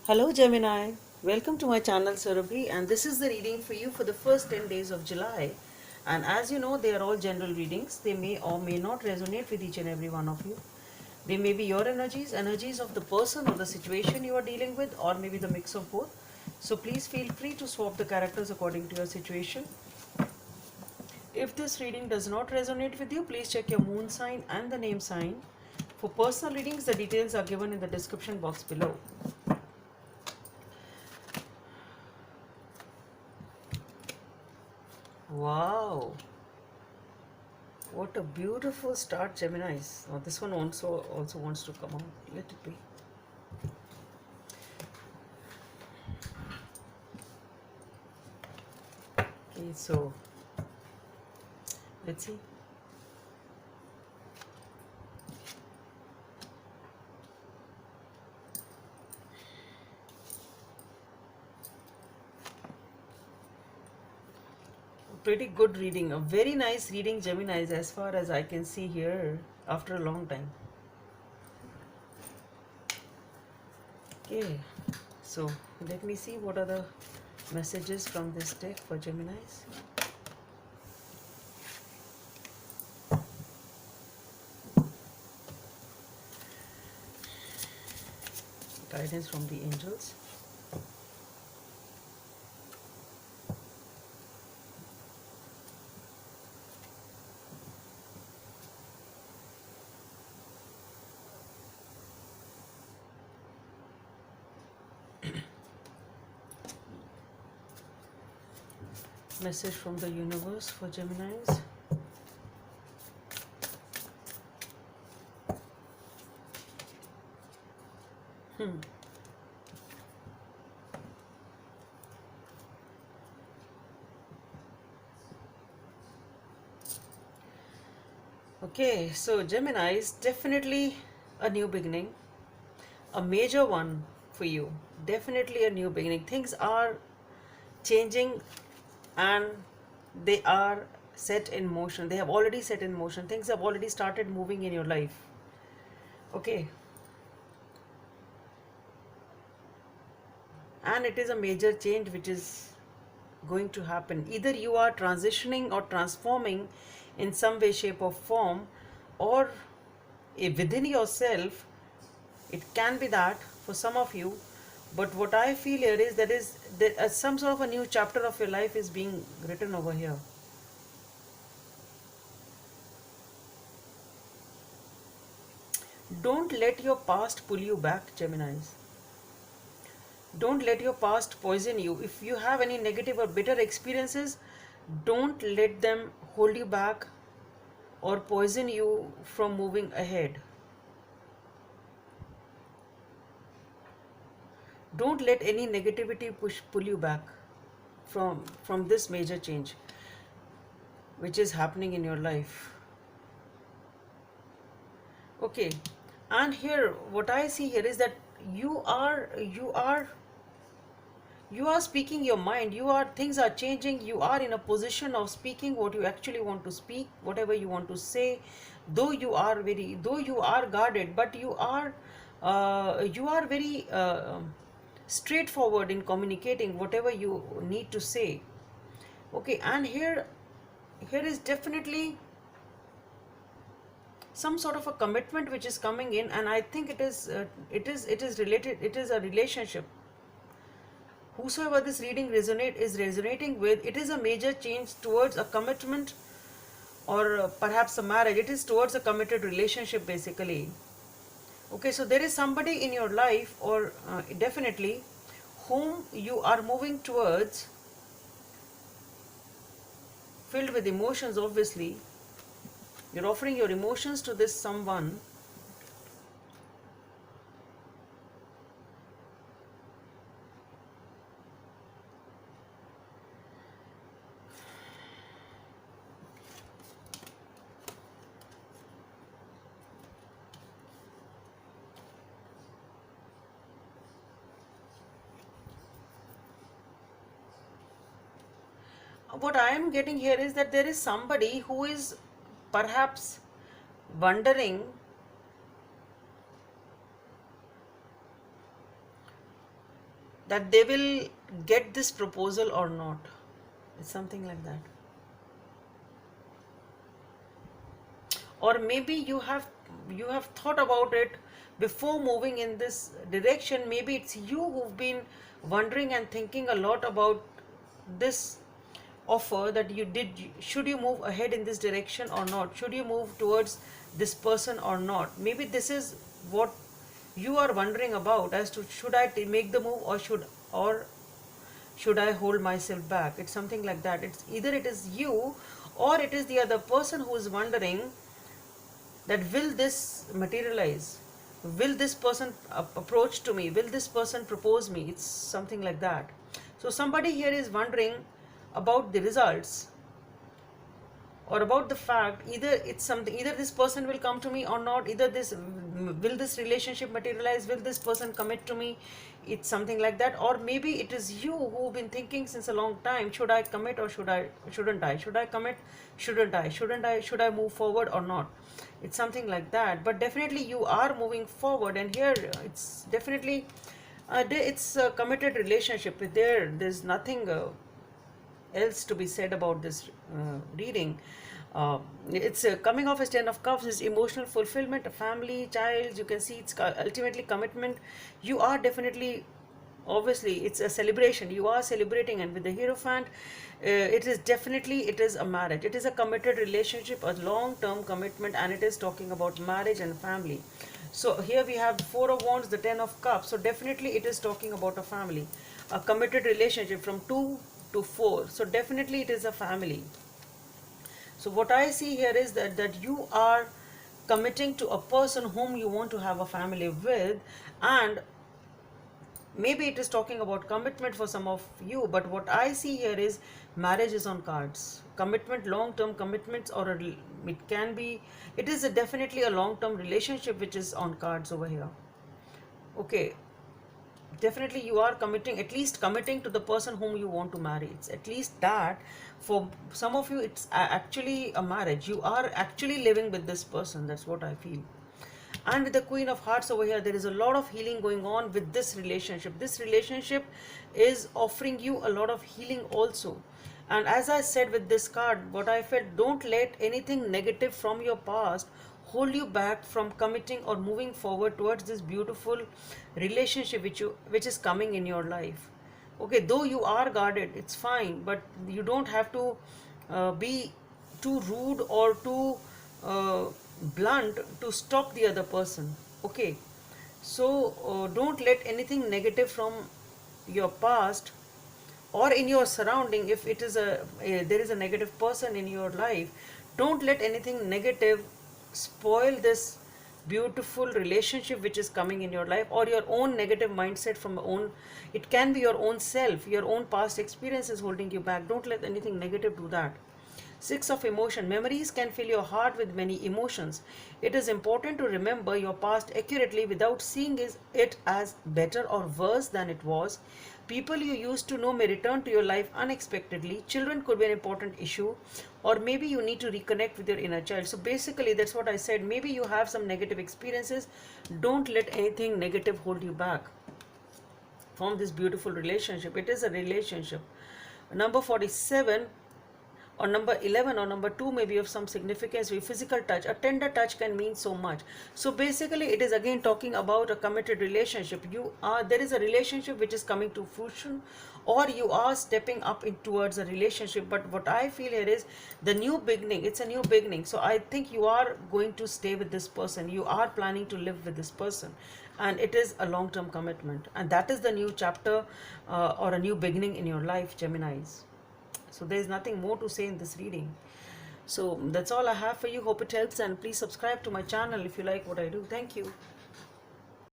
Hello Gemini, welcome to my channel Surabhi, and this is the reading for you for the first 10 days of July. And as you know, they are all general readings. They may or may not resonate with each and every one of you. They may be your energies, energies of the person or the situation you are dealing with, or maybe the mix of both. So please feel free to swap the characters according to your situation. If this reading does not resonate with you, please check your moon sign and the name sign. For personal readings, the details are given in the description box below. Wow, what a beautiful start, Geminis. Now this one also wants to come out. Let it be. Okay, so let's see. Pretty good reading. A very nice reading, Geminis, as far as I can see here after a long time. Okay, so let me see what are the messages from this deck for Geminis. Guidance from the angels. Message from the universe for Geminis. Okay, so Gemini is definitely a new beginning, a major one for you. Definitely a new beginning. Things are changing and they are set in motion. They have already set in motion. Things have already started moving in your life. Okay. And it is a major change which is going to happen. Either you are transitioning or transforming in some way, shape, or form, or within yourself. It can be that for some of you, but what I feel here is that some sort of a new chapter of your life is being written over here. Don't let your past pull you back, Geminis. Don't let your past poison you. If you have any negative or bitter experiences, don't let them hold you back or poison you from moving ahead. Don't let any negativity pull you back from this major change which is happening in your life. Okay, and here what I see here is that you are speaking your mind. Things are changing. You are in a position of speaking what you actually want to speak, whatever you want to say. Though you are guarded, but you are very straightforward in communicating whatever you need to say. Okay, and here is definitely some sort of a commitment which is coming in, and I think it is related. It is a relationship. Whosoever this reading is resonating with, it is a major change towards a commitment, or perhaps a marriage. It is towards a committed relationship, basically. Okay, so there is somebody in your life, or definitely, whom you are moving towards, filled with emotions. Obviously, you're offering your emotions to this someone. What I am getting here is that there is somebody who is perhaps wondering that they will get this proposal or not. It's something like that. Or maybe you have thought about it before moving in this direction. Maybe it's you who've been wondering and thinking a lot about this offer, that you did, should you move ahead in this direction or not, should you move towards this person or not. Maybe this is what you are wondering about, as to should I make the move, or should I hold myself back. It's something like that. It's either it is you, or it is the other person who is wondering that will this materialize, will this person approach to me, will this person propose me. It's something like that. So somebody here is wondering about the results, or about the fact, either it's something, either this person will come to me or not, either this, will this relationship materialize, will this person commit to me. It's something like that. Or maybe it is you who've been thinking since a long time, should I commit or shouldn't I, should I commit, should I move forward or not. It's something like that. But definitely you are moving forward, and here it's definitely it's a committed relationship. There's nothing else to be said about this reading. It's coming off as 10 of Cups is emotional fulfillment, a family, child. You can see it's ultimately commitment. You are definitely, obviously it's a celebration, you are celebrating. And with the Hierophant, it is a marriage, it is a committed relationship, a long-term commitment, and it is talking about marriage and family. So here we have 4 of Wands, the 10 of Cups. So definitely it is talking about a family, a committed relationship from 2 to 4. So definitely it is a family. So what I see here is that you are committing to a person whom you want to have a family with, and maybe it is talking about commitment for some of you. But what I see here is marriage is on cards. Commitment, long-term commitments, or it is definitely a long-term relationship which is on cards over here. Okay, definitely you are committing, at least committing to the person whom you want to marry. It's at least that. For some of you, it's actually a marriage. You are actually living with this person. That's what I feel. And with the Queen of Hearts over here, there is a lot of healing going on with this relationship. This relationship is offering you a lot of healing also. And as I said with this card, what I felt, don't let anything negative from your past hold you back from committing or moving forward towards this beautiful relationship which is coming in your life. Okay, though you are guarded, it's fine, but you don't have to be too rude or too blunt to stop the other person. Okay, so don't let anything negative from your past or in your surrounding, if it is there is a negative person in your life, don't let anything negative spoil this beautiful relationship which is coming in your life, or your own negative mindset from it can be your own self, your own past experiences holding you back. Don't let anything negative do that. 6 of Emotion. Memories can fill your heart with many emotions. It is important to remember your past accurately without seeing it as better or worse than it was. People you used to know may return to your life unexpectedly. Children could be an important issue, or maybe you need to reconnect with your inner child. So basically, that's what I said. Maybe you have some negative experiences. Don't let anything negative hold you back from this beautiful relationship. It is a relationship. Number 47 or number 11 or number 2 may be of some significance. With physical touch, a tender touch can mean so much. So basically it is again talking about a committed relationship. There is a relationship which is coming to fruition, or you are stepping up towards a relationship. But what I feel here is the new beginning. It's a new beginning. So I think you are going to stay with this person. You are planning to live with this person, and it is a long-term commitment, and that is the new chapter or a new beginning in your life, Geminis. So there is nothing more to say in this reading. So that's all I have for you. Hope it helps, and please subscribe to my channel if you like what I do. Thank you.